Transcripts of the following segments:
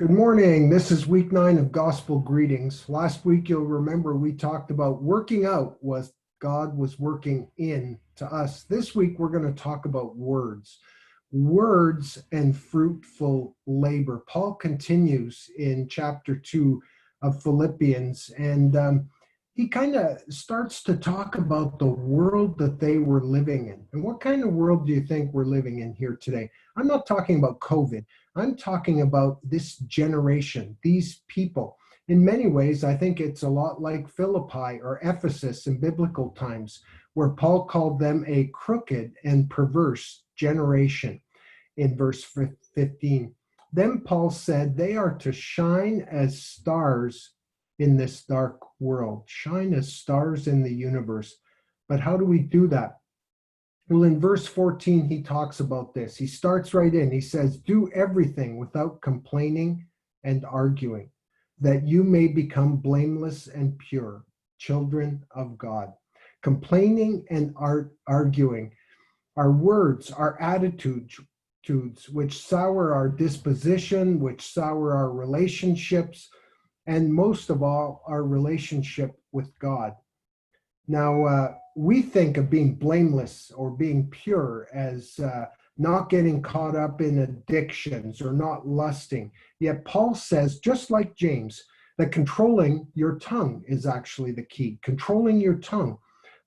Good morning. This is week 9 of Gospel Greetings. Last week, you'll remember we talked about working out was God was working in to us. This week, we're going to talk about words and fruitful labor. Paul continues in chapter 2 of Philippians, and he kind of starts to talk about the world that they were living in. And what kind of world do you think we're living in here today? I'm not talking about COVID. I'm talking about this generation, these people. In many ways, I think it's a lot like Philippi or Ephesus in biblical times, where Paul called them a crooked and perverse generation in verse 15. Then Paul said they are to shine as stars in this dark world, shine as stars in the universe. But how do we do that? Well, in verse 14, he talks about this. He starts right in. He says, do everything without complaining and arguing, that you may become blameless and pure, children of God. Complaining and arguing are words, are attitudes, which sour our disposition, which sour our relationships, and most of all, our relationship with God. Now, we think of being blameless or being pure as not getting caught up in addictions or not lusting. Yet Paul says, just like James, that controlling your tongue is actually the key. Controlling your tongue.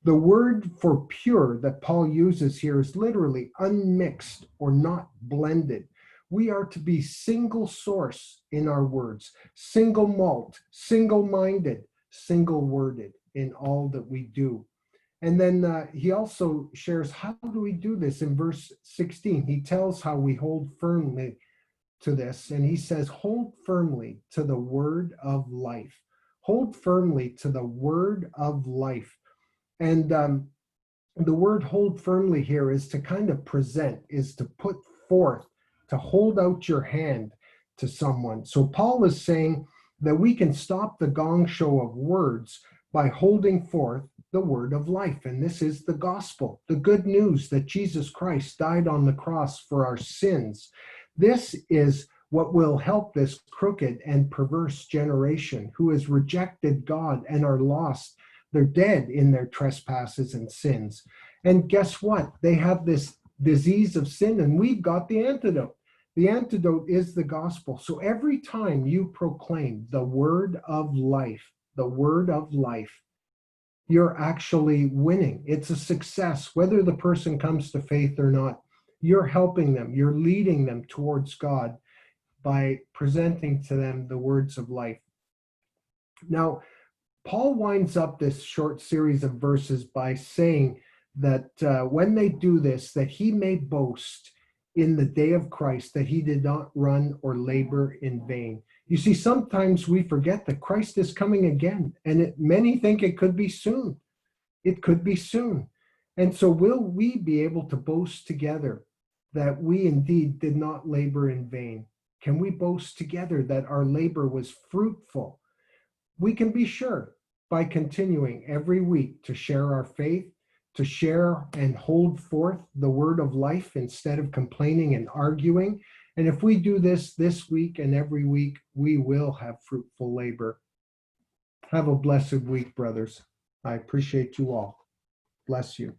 The word for pure that Paul uses here is literally unmixed or not blended. We are to be single source in our words, single malt, single-minded, single-worded in all that we do. And then he also shares, how do we do this? In verse 16, he tells how we hold firmly to this. And he says, hold firmly to the word of life. Hold firmly to the word of life. And the word hold firmly here is to kind of present, is to put forth, to hold out your hand to someone. So Paul is saying that we can stop the gong show of words by holding forth the word of life. And this is the gospel, the good news that Jesus Christ died on the cross for our sins. This is what will help this crooked and perverse generation who has rejected God and are lost. They're dead in their trespasses and sins. And guess what? They have this disease of sin, and we've got the antidote. The antidote is the gospel. So every time you proclaim the word of life, you're actually winning. It's a success. Whether the person comes to faith or not, you're helping them. You're leading them towards God by presenting to them the words of life. Now, Paul winds up this short series of verses by saying that when they do this, that he may boast in the day of Christ, that he did not run or labor in vain. You see, sometimes we forget that Christ is coming again, and many think it could be soon. It could be soon. And so will we be able to boast together that we indeed did not labor in vain? Can we boast together that our labor was fruitful? We can be sure by continuing every week to share our faith, to share and hold forth the word of life instead of complaining and arguing. And if we do this week and every week, we will have fruitful labor. Have a blessed week, brothers. I appreciate you all. Bless you.